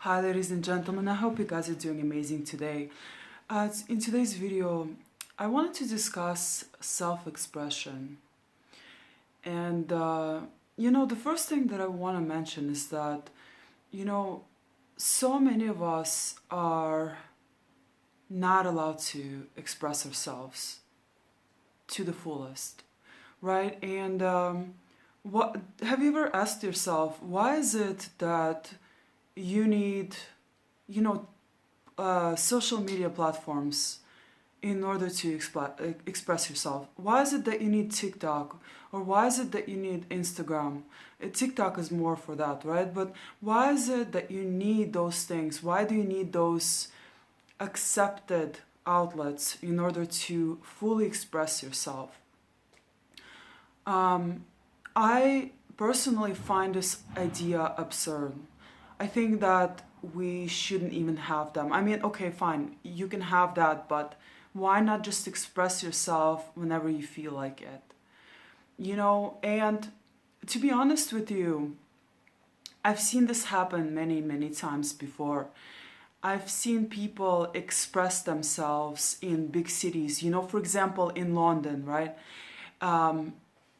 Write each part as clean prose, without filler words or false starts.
Hi ladies and gentlemen, I hope you guys are doing amazing today. In today's video, I wanted to discuss self-expression. And, the first thing that I want to mention is that, you know, so many of us are not allowed to express ourselves to the fullest, right? And what have you ever asked yourself, why is it that you need, social media platforms in order to express yourself? Why is it that you need TikTok? Or why is it that you need Instagram? TikTok is more for that, right? But why is it that you need those things? Why do you need those accepted outlets in order to fully express yourself? I personally find this idea absurd. I think that we shouldn't even have them. I mean, okay, fine, you can have that, but why not just express yourself whenever you feel like it? And to be honest with you, I've seen this happen many, many times before. I've seen people express themselves in big cities, for example, in London, right? Um,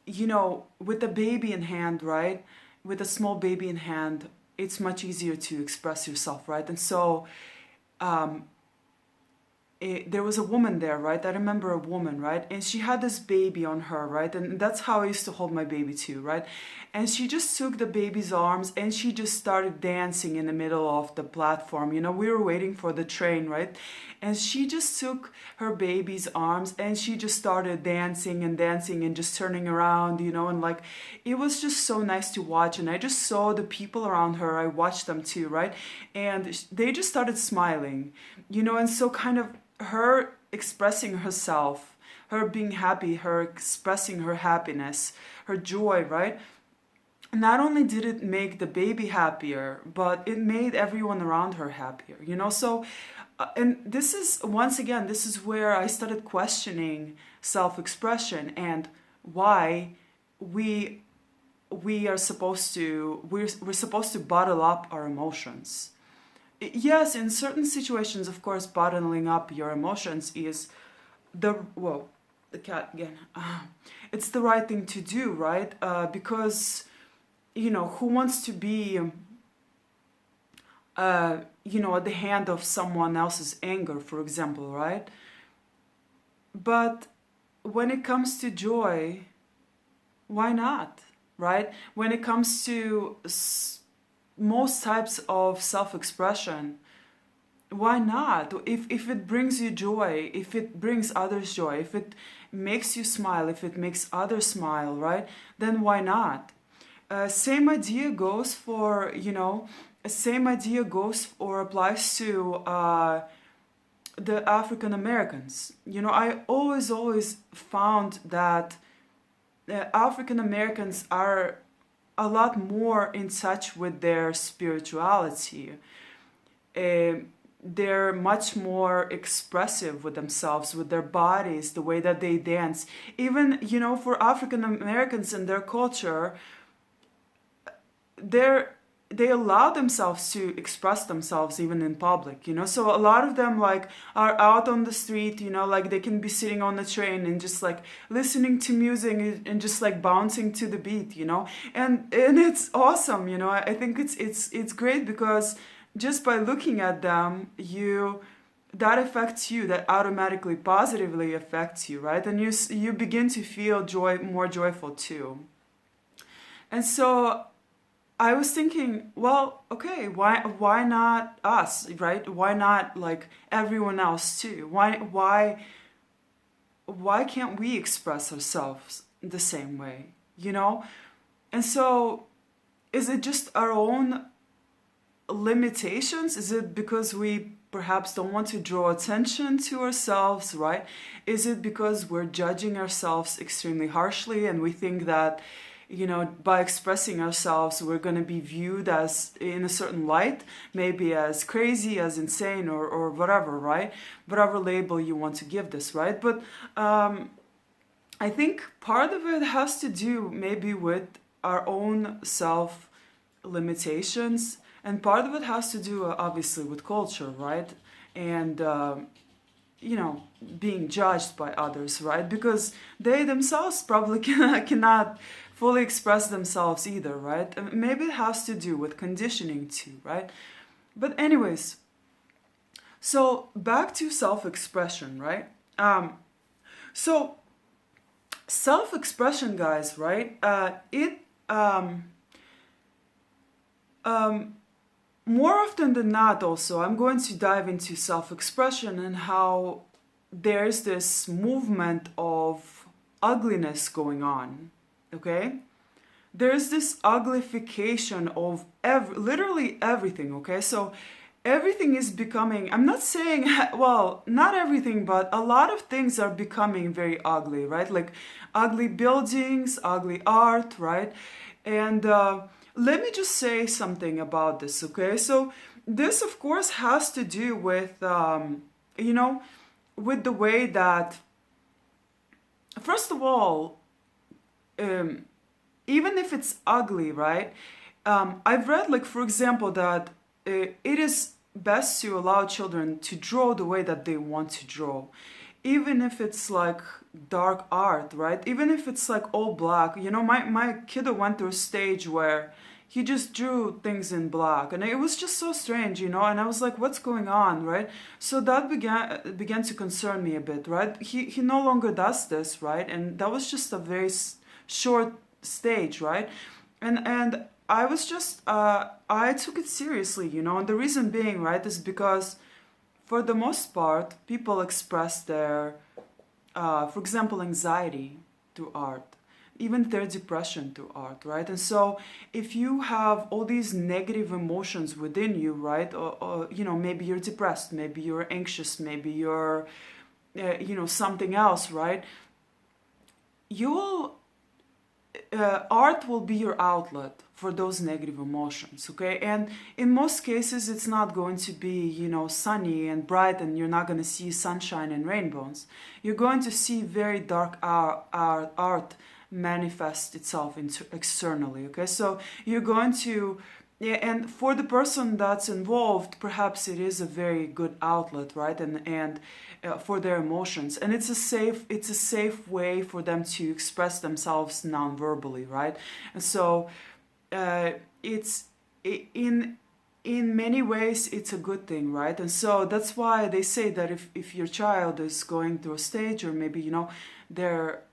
with a baby in hand, right? With a small baby in hand, it's much easier to express yourself, right? And so um, there was a woman there, right? I remember a woman, right? And she had this baby on her, right? And that's how I used to hold my baby too, right? And she just took the baby's arms and she just started dancing in the middle of the platform. We were waiting for the train, right? And she just took her baby's arms and she just started dancing and just turning around, and like, it was just so nice to watch. And I just saw the people around her, I watched them too, right? And they just started smiling, and so kind of her expressing herself, her being happy, her expressing her happiness, her joy, right? Not only did it make the baby happier, but it made everyone around her happier, So, and this is, once again, this is where I started questioning self-expression and why we we are supposed to we're supposed to bottle up our emotions. Yes, in certain situations, of course, bottling up your emotions is the cat again. It's the right thing to do, right? Because who wants to be at the hand of someone else's anger, for example, right? But when it comes to joy, why not, right? When it comes to most types of self-expression, why not? If it brings you joy, if it brings others joy, if it makes you smile, if it makes others smile, right? Then why not? Same idea goes for, same idea goes or applies to the African Americans. I always found that African Americans are a lot more in touch with their spirituality. They're much more expressive with themselves, with their bodies, the way that they dance. Even, for African Americans and their culture, they allow themselves to express themselves even in public, so a lot of them like are out on the street, like they can be sitting on the train and just like listening to music and just like bouncing to the beat, and it's awesome. I think it's great because just by looking at them, that affects you, that automatically positively affects you, right? And you begin to feel more joyful too. And so I was thinking, well, okay, why not us, right? Why not like everyone else too? Why can't we express ourselves the same way, And so is it just our own limitations? Is it because we perhaps don't want to draw attention to ourselves, right? Is it because we're judging ourselves extremely harshly and we think that by expressing ourselves, we're going to be viewed as in a certain light, maybe as crazy, as insane, or whatever, right? Whatever label you want to give this, right? But I think part of it has to do maybe with our own self limitations. And part of it has to do, obviously, with culture, right? And, you know, being judged by others, right? Because they themselves probably cannot fully express themselves either, right? Maybe it has to do with conditioning too, right? But anyways, so back to self-expression, right? So self-expression, guys, right? It more often than not, also, I'm going to dive into self-expression and how there's this movement of ugliness going on, okay? There's this uglification of literally everything, okay? So everything is becoming, I'm not saying, well, not everything, but a lot of things are becoming very ugly, right? Like ugly buildings, ugly art, right? And let me just say something about this, okay? So this, of course, has to do with, you know, with the way that, first of all, even if it's ugly, right? I've read, like, for example, that it is best to allow children to draw the way that they want to draw. Even if it's like dark art, right? Even if it's like all black. You know, my kiddo went through a stage where he just drew things in black, and it was just so strange, you know, and I was like, what's going on, right? So that began to concern me a bit, right? He no longer does this, right? And that was just a very short stage, right? And I was just I took it seriously, you know, and the reason being, right, is because for the most part people express their for example, anxiety through art, even their depression through art, right? And so if you have all these negative emotions within you, right, or you know, maybe you're depressed, maybe you're anxious, maybe you're you know, something else, right, you will art will be your outlet for those negative emotions, okay? And in most cases it's not going to be, you know, sunny and bright, and you're not going to see sunshine and rainbows. You're going to see very dark art manifest itself externally, okay? So you're going to, yeah, and for the person that's involved, perhaps it is a very good outlet, right? And for their emotions, and it's a safe way for them to express themselves non-verbally, right? And so it's in many ways it's a good thing, right? And so that's why they say that if your child is going through a stage, or maybe, you know, they're,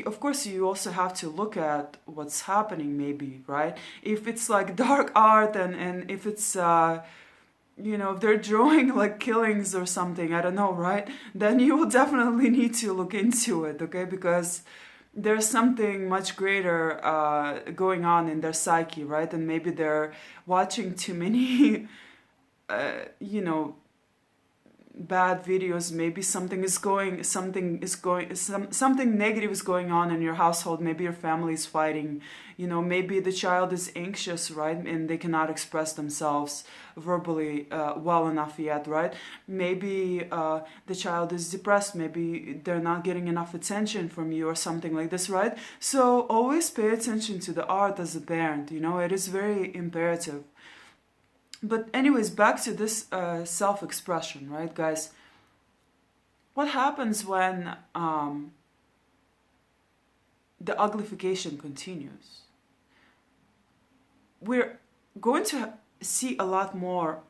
of course you also have to look at what's happening, maybe, right? If it's like dark art, and if it's you know, if they're drawing like killings or something, I don't know, right? Then you will definitely need to look into it, okay? Because there's something much greater going on in their psyche, right? And maybe they're watching too many you know, bad videos. Maybe something negative is going on in your household. Maybe your family is fighting, you know, maybe the child is anxious, right, and they cannot express themselves verbally well enough yet, right? Maybe the child is depressed, maybe they're not getting enough attention from you or something like this, right? So always pay attention to the art as a parent, you know, it is very imperative. But anyways, back to this self-expression, right, guys? What happens when the uglification continues? We're going to see a lot more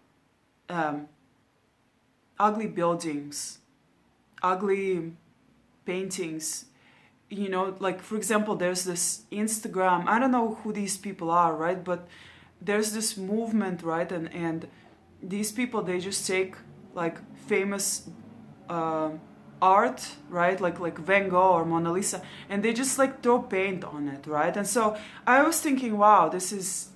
ugly buildings, ugly paintings. You know, like, for example, there's this Instagram, I don't know who these people are, right? But there's this movement, right? And these people, they just take like famous art, right? Like Van Gogh or Mona Lisa, and they just like throw paint on it, right? And so I was thinking, wow, this is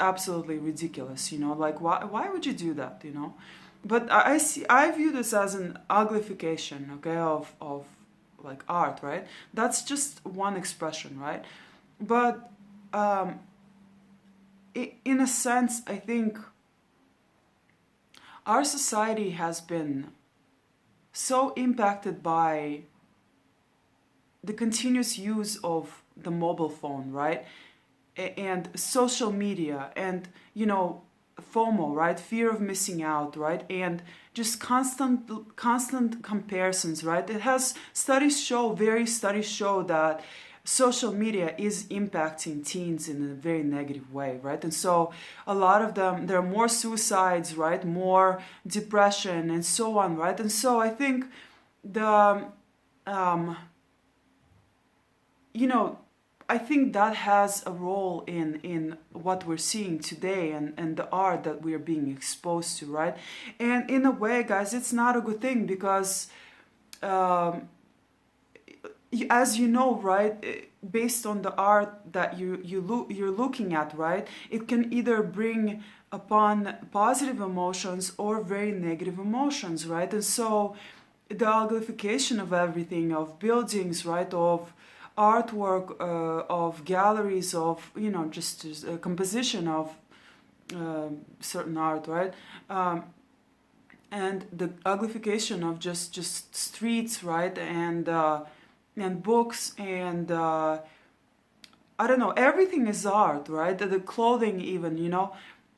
absolutely ridiculous, you know? Like, why would you do that, you know? But I view this as an uglification, okay, of like art, right? That's just one expression, right? But in a sense, I think our society has been so impacted by the continuous use of the mobile phone, right? And social media, and, you know, FOMO, right? Fear of missing out, right? And just constant comparisons, right? It has various studies show that social media is impacting teens in a very negative way, right? And so a lot of them, there are more suicides, right? More depression and so on, right? And so I think the, um, you know, I think that has a role in what we're seeing today and the art that we are being exposed to, right? And in a way, guys, it's not a good thing because, um, as you know, right, based on the art that you're looking at, right, it can either bring upon positive emotions or very negative emotions, right? And so the uglification of everything, of buildings, right, of artwork, of galleries, of just a composition of certain art, right? And the uglification of just streets, right, and books and I don't know, everything is art, right? The clothing even,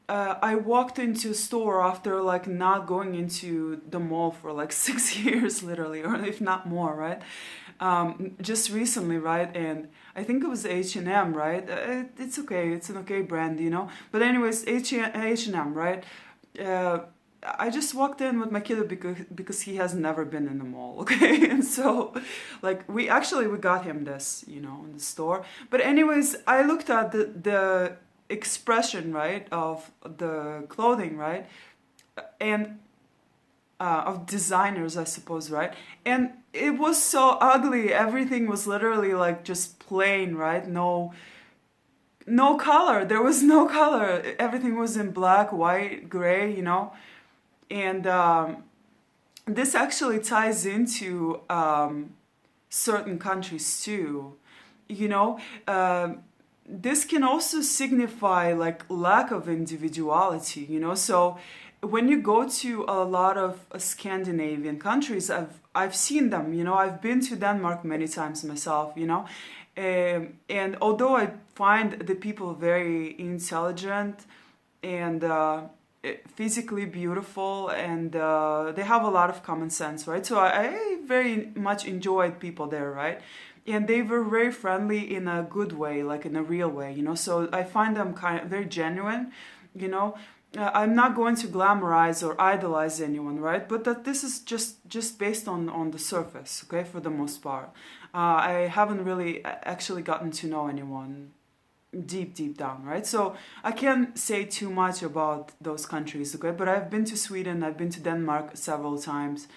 I walked into a store after like not going into the mall for like 6 years literally, or if not more, right? Just recently, right? And I think it was H&M, right? It's okay, it's an okay brand, but anyways, H&M, right? uh, I just walked in with my kid because he has never been in the mall, okay? And so, like, we got him this, in the store. But anyways, I looked at the expression, right, of the clothing, right, and of designers, I suppose, right, and it was so ugly. Everything was literally like just plain, right? No color. There was no color. Everything was in black, white, gray, and this actually ties into certain countries too. You know, this can also signify like lack of individuality. So when you go to a lot of Scandinavian countries, I've seen them. I've been to Denmark many times myself. And although I find the people very intelligent and physically beautiful, and they have a lot of common sense, right? So I very much enjoyed people there, right? And they were very friendly in a good way, like in a real way, So I find them kind of very genuine, you know. I'm not going to glamorize or idolize anyone, right? But that this is just based on the surface, okay, for the most part. I haven't really actually gotten to know anyone deep down, right? So I can't say too much about those countries, okay? But I've been to Sweden, I've been to Denmark several times,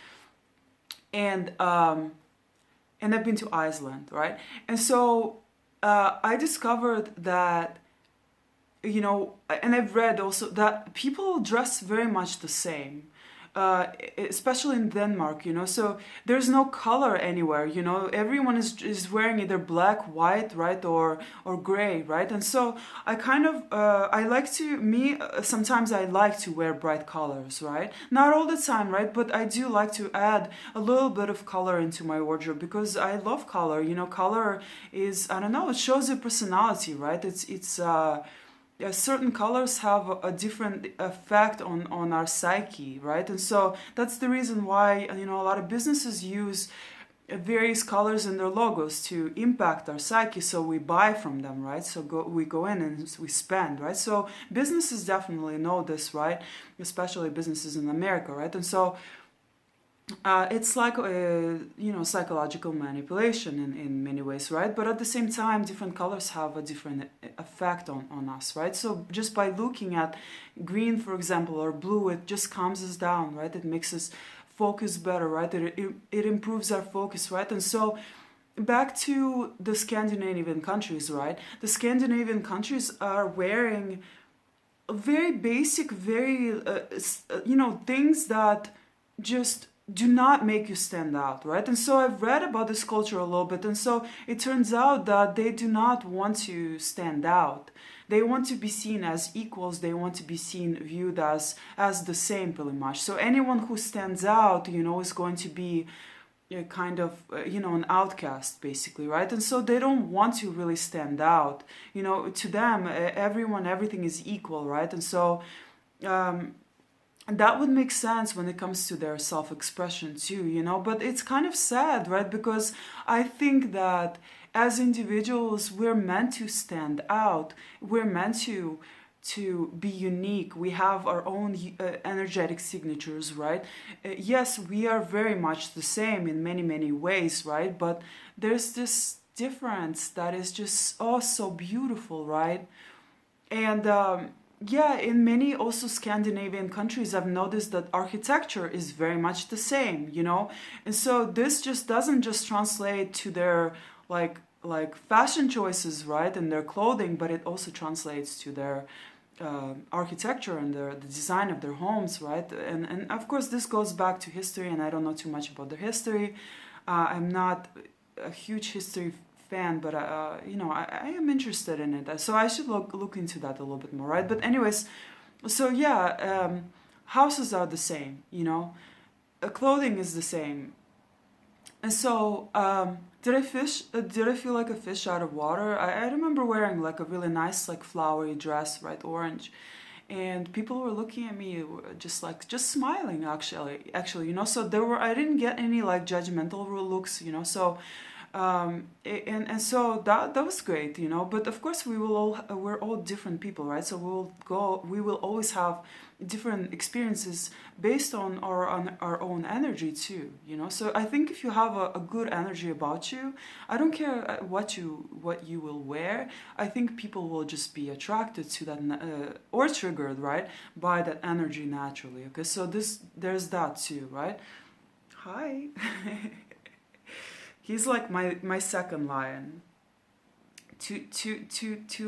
and I've been to Iceland, right? And so I discovered that, and I've read also that people dress very much the same, especially in Denmark, so there's no color anywhere, everyone is wearing either black, white, right, or gray, right? And so I kind of, sometimes I like to wear bright colors, right? Not all the time, right? But I do like to add a little bit of color into my wardrobe because I love color, color is, I don't know, it shows your personality, right? Yeah, certain colors have a different effect on our psyche, right? And so that's the reason why, a lot of businesses use various colors in their logos to impact our psyche, so we buy from them, right? So we go in and we spend, right? So businesses definitely know this, right? Especially businesses in America, right? And so it's like psychological manipulation in many ways, right? But at the same time, different colors have a different effect on us, right? So just by looking at green, for example, or blue, it just calms us down, right? It makes us focus better, right? It improves our focus, right? And so back to the Scandinavian countries, right? The Scandinavian countries are wearing very basic, very things that just do not make you stand out, right? And so I've read about this culture a little bit, and so it turns out that they do not want to stand out. They want to be seen as equals. They want to be viewed as the same, pretty much. So anyone who stands out, is going to be kind of, an outcast, basically, right? And so they don't want to really stand out. To them, everything is equal, right? And so um, that would make sense when it comes to their self-expression too, but it's kind of sad, right? Because I think that as individuals we're meant to stand out, we're meant to be unique. We have our own energetic signatures, right? Yes, we are very much the same in many many ways, right? But there's this difference that is just oh so beautiful, right? And yeah, in many also Scandinavian countries, I've noticed that architecture is very much the same, and so this just doesn't just translate to their like fashion choices, right, and their clothing, but it also translates to their architecture and the design of their homes, right? And of course, this goes back to history, and I don't know too much about the history. I'm not a huge history fan, but I am interested in it, so I should look into that a little bit more, right? But anyways, so yeah, houses are the same, clothing is the same, and so did I fish? Did I feel like a fish out of water? I remember wearing like a really nice like flowery dress, right, orange, and people were looking at me just smiling actually, so I didn't get any like judgmental looks, so and so that was great, but of course we're all different people, right? So we will always have different experiences based on our own energy too, so I think if you have a good energy about you, I don't care what you will wear. I think people will just be attracted to that or triggered, right, by that energy naturally. Okay, so there's that too, right? Hi. He's like my second lion. Two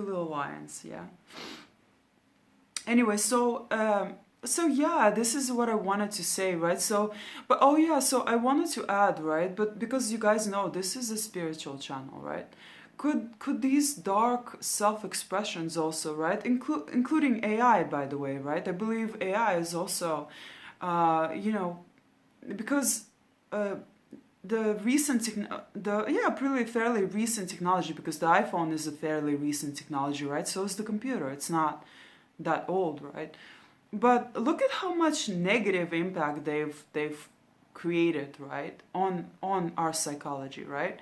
little lions, yeah. Anyway, so yeah, this is what I wanted to say, right? So, but oh yeah, so I wanted to add, right? But because you guys know this is a spiritual channel, right? Could these dark self-expressions also, right? Including AI, by the way, right? I believe AI is also, because. The recent pretty fairly recent technology, because the iPhone is a fairly recent technology, right? So is the computer. It's not that old, right? But look at how much negative impact they've created, right, on our psychology, right,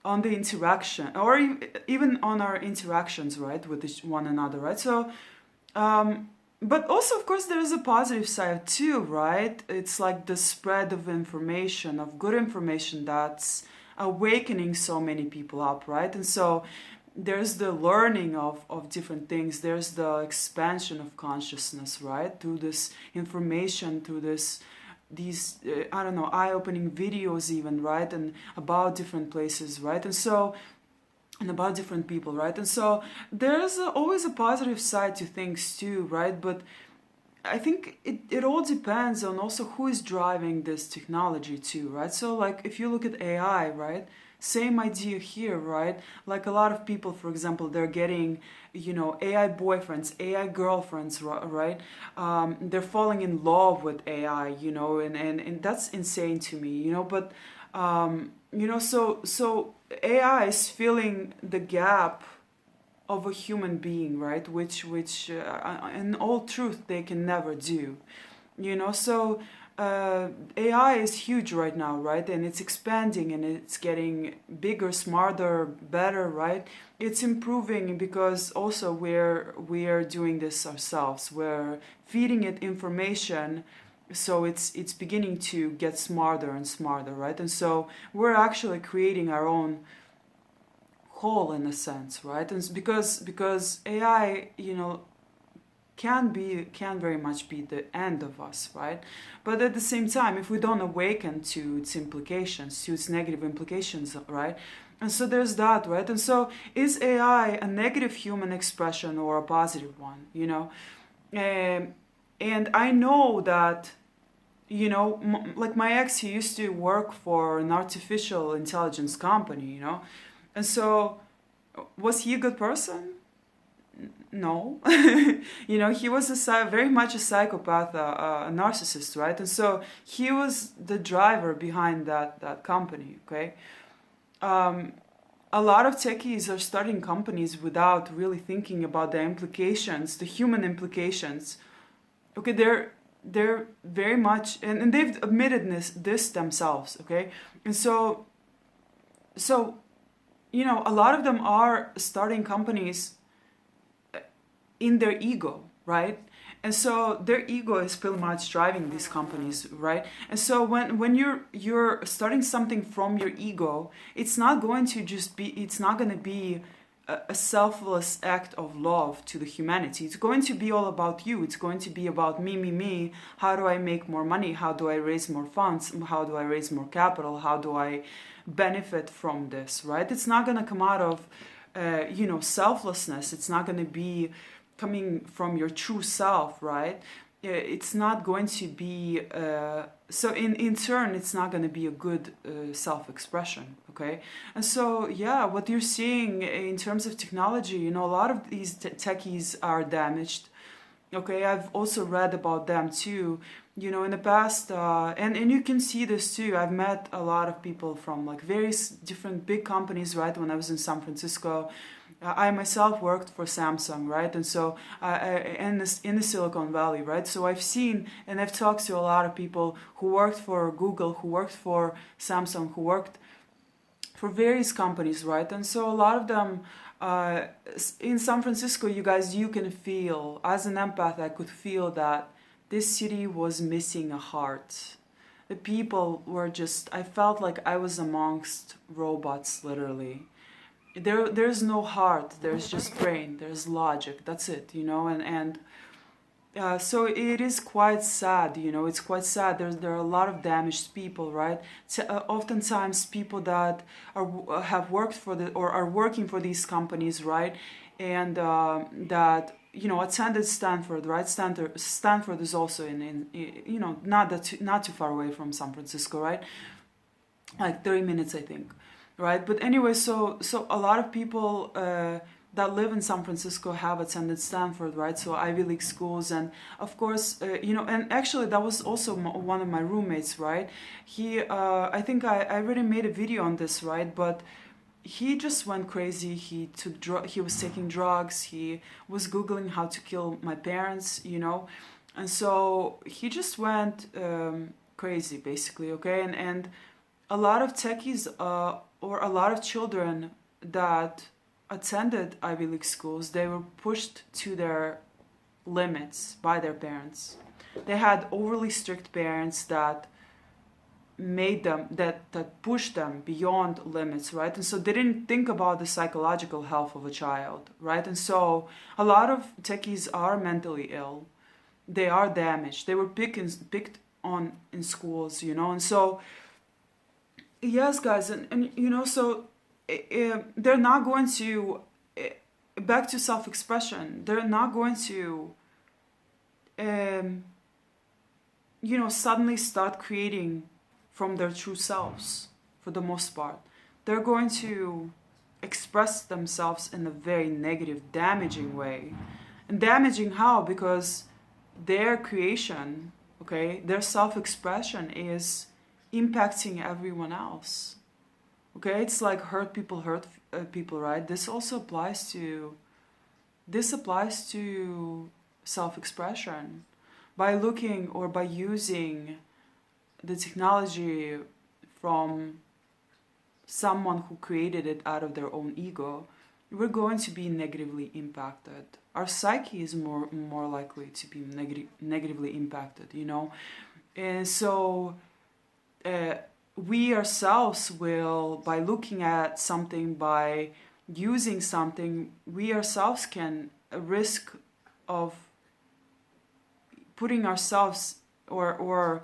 on the interaction, or even on our interactions, right, with one another, right? So but also, of course, there is a positive side too, right? It's like the spread of information, of good information, that's awakening so many people up, right? And so there's the learning of different things. There's the expansion of consciousness, right? Through this information, through these I don't know, eye-opening videos even, right? And about different places, right? And about different people, right? And so there's always a positive side to things too, right? But I think it all depends on also who is driving this technology too, right? So like if you look at AI, right? Same idea here, right? Like a lot of people, for example, they're getting, AI boyfriends, AI girlfriends, right? They're falling in love with AI, and that's insane to me, but so AI is filling the gap of a human being, right? Which in all truth they can never do, So AI is huge right now, right? And it's expanding and it's getting bigger, smarter, better, right? It's improving because also we're doing this ourselves. We're feeding it information. So it's beginning to get smarter and smarter, right? And so we're actually creating our own whole in a sense, right? And because AI, can very much be the end of us, right? But at the same time, if we don't awaken to its implications, to its negative implications, right? And so there's that, right? And so is AI a negative human expression or a positive one, and I know that, like my ex, he used to work for an artificial intelligence company, and so was he a good person? No. He was very much a psychopath, a narcissist, right? And so he was the driver behind that company, okay? A lot of techies are starting companies without really thinking about the implications, the human implications Okay, they're very much, and they've admitted this themselves. Okay, and so you know, a lot of them are starting companies in their ego, right? And so their ego is pretty much driving these companies, right? And so when you're starting something from your ego, it's not going to just be, it's not going to be a selfless act of love to the humanity. It's going to be all about you. It's going to be about me. How do I make more money? How do I raise more funds? How do I raise more capital? How do I benefit from this, right? It's not going to come out of you know, selflessness. It's not going to be coming from your true self, right? It's not going to be so in turn it's not going to be a good self-expression. Okay, and so yeah, what you're seeing in terms of technology, you know, a lot of these techies are damaged. Okay, I've also read about them too, you know, in the past, and you can see this too. I've met a lot of people from like various different big companies, right? When I was in San Francisco, I myself worked for Samsung, right? And so in the Silicon Valley, right? So I've seen and I've talked to a lot of people who worked for Google, who worked for Samsung, who worked for various companies, right? And so a lot of them in San Francisco, you guys, you can feel, as an empath, I could feel that this city was missing a heart. The people were just, I felt like I was amongst robots, literally. There's no heart, there's just brain, there's logic, that's it, you know, and so it is quite sad, you know, it's quite sad. There are a lot of damaged people, right? So, oftentimes people that have worked for the, or are working for these companies, right? And that, you know, attended Stanford, right? Stanford is also in you know, not too far away from San Francisco, right? Like 30 minutes, I think, right? But anyway, so a lot of people that live in San Francisco have attended Stanford, right? So Ivy League schools, and of course, you know, and actually that was also one of my roommates, right? He, I think I already made a video on this, right? But he just went crazy. He he was taking drugs. He was Googling how to kill my parents, you know, and so he just went crazy, basically. Okay, and a lot of techies or a lot of children that attended Ivy League schools, they were pushed to their limits by their parents. They had overly strict parents that made them, that pushed them beyond limits, right? And so they didn't think about the psychological health of a child, right? And so a lot of techies are mentally ill. They are damaged. They were picked on in schools, you know, and so yes, guys, and you know, so they're not going to, back to self-expression, they're not going to you know, suddenly start creating from their true selves. For the most part, they're going to express themselves in a very negative, damaging way. And damaging how? Because their creation, okay, their self-expression is impacting everyone else. Okay, it's like hurt people, right? This also applies to self-expression. By looking or by using the technology from someone who created it out of their own ego, we're going to be negatively impacted. Our psyche is more likely to be negatively impacted, you know. And so we ourselves will, by looking at something, by using something, we ourselves can risk of putting ourselves or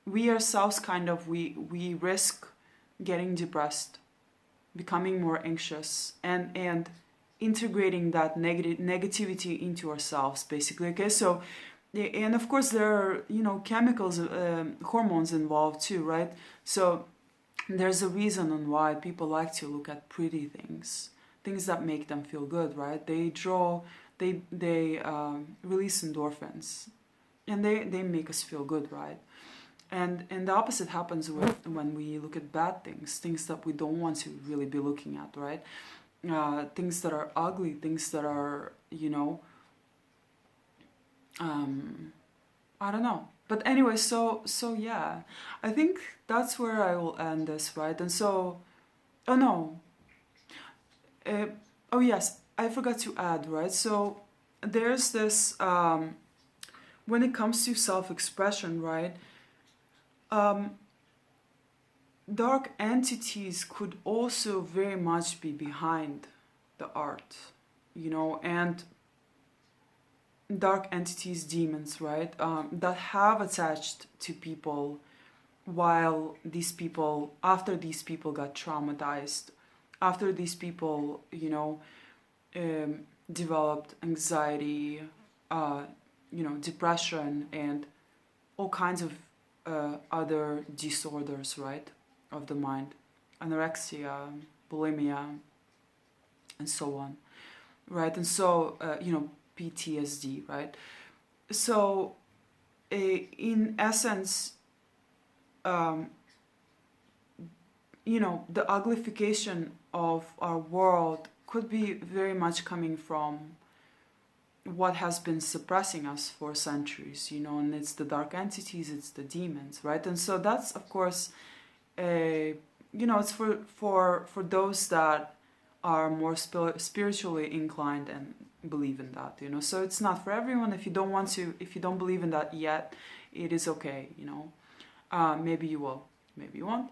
we ourselves kind of, we risk getting depressed, becoming more anxious, and integrating that negativity into ourselves, basically. Okay, so, and of course there are, you know, chemicals, hormones involved too, right? So there's a reason on why people like to look at pretty things that make them feel good, right? They release endorphins, and they make us feel good, right? And the opposite happens when we look at bad things that we don't want to really be looking at, right? Things that are ugly, things that are, you know, um, I don't know. But anyway, so yeah, I think that's where I will end this, right? And so, oh no, uh, oh yes, I forgot to add, right? So there's this when it comes to self-expression, right? Um, dark entities could also very much be behind the art, and dark entities, demons, right? That have attached to people while these people, after these people got traumatized, after these people, developed anxiety, uh, depression, and all kinds of other disorders, right, of the mind, anorexia, bulimia, and so on, right? And so, PTSD, right? So, in essence, um, the uglification of our world could be very much coming from what has been suppressing us for centuries, and it's the dark entities, it's the demons, right? And so that's, of course, it's for those that are more spiritually inclined and believe in that, so it's not for everyone. If you don't believe in that yet, it is okay, maybe you will, maybe you won't,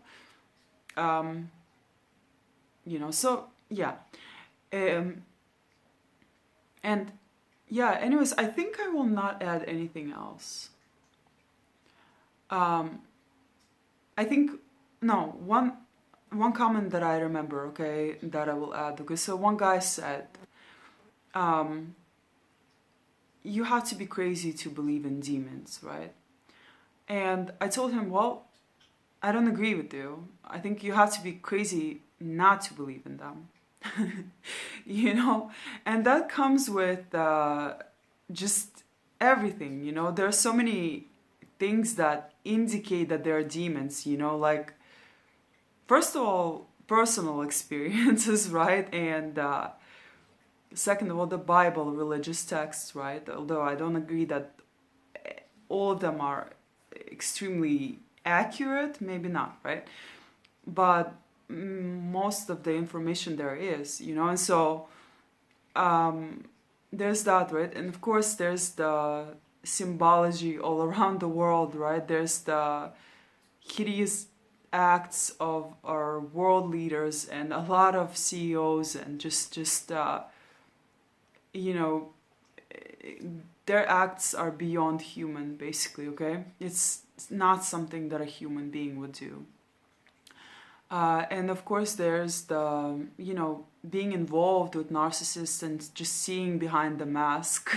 so yeah. And yeah, anyways, I think I will not add anything else. I think, no, one comment that I remember, okay, that I will add. Okay, so one guy said, you have to be crazy to believe in demons, right? And I told him, well, I don't agree with you. I think you have to be crazy not to believe in them. And that comes with just everything. There are so many things that indicate that there are demons, like, first of all, personal experiences, right? And second of all, the Bible, religious texts, right? Although I don't agree that all of them are extremely accurate, maybe not, right? But most of the information there is, and so there's that, right? And of course there's the symbology all around the world, right? There's the hideous acts of our world leaders and a lot of CEOs, and just their acts are beyond human, basically, okay? It's not something that a human being would do. And of course there's the, being involved with narcissists and just seeing behind the mask,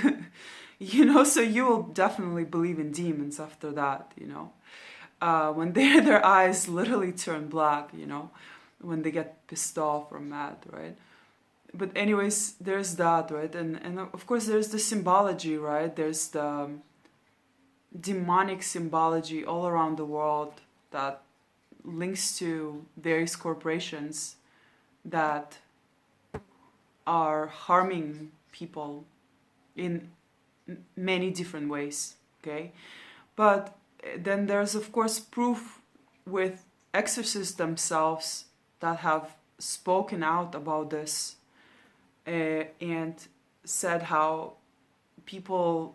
so you will definitely believe in demons after that, when their eyes literally turn black, when they get pissed off or mad, right? But anyways, there's that, right? And of course there's the symbology, right? There's the demonic symbology all around the world that links to various corporations that are harming people in many different ways, okay? But then there's, of course, proof with exorcists themselves that have spoken out about this and said how people,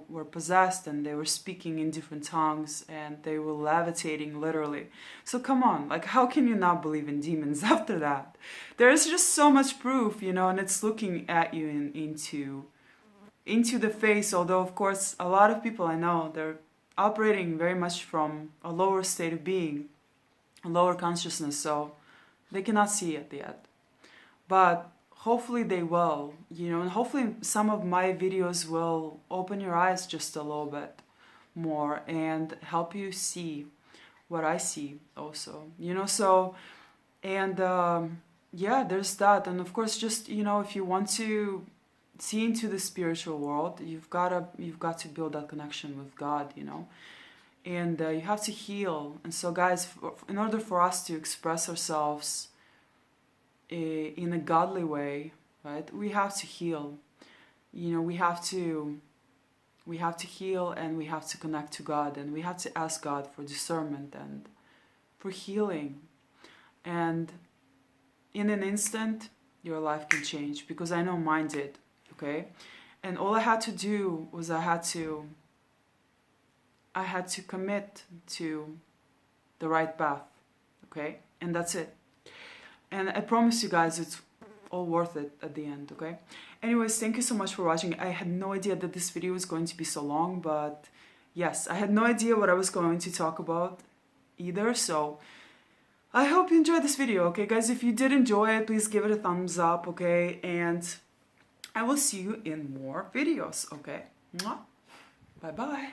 were possessed and they were speaking in different tongues and they were levitating literally. So come on, like, how can you not believe in demons after that? There's just so much proof, and it's looking at you into the face. Although, of course, a lot of people I know, they're operating very much from a lower state of being, a lower consciousness, so they cannot see it yet. But hopefully they will, and hopefully some of my videos will open your eyes just a little bit more and help you see what I see also, so, and yeah, there's that. And of course, just, if you want to see into the spiritual world, you've got to build that connection with God, and you have to heal. And so guys, in order for us to express ourselves in a godly way, right, we have to heal. We have to We have to heal, and we have to connect to God, and we have to ask God for discernment and for healing. And in an instant, your life can change, because I know mine did, okay? And all I had to do was I had to commit to the right path, okay? And that's it. And I promise you guys it's all worth it at the end, okay? Anyways, thank you so much for watching. I had no idea that this video was going to be so long, but yes, I had no idea what I was going to talk about either, so I hope you enjoyed this video, okay guys? If you did enjoy it, please give it a thumbs up, okay? And I will see you in more videos, okay? Mwah. Bye-bye.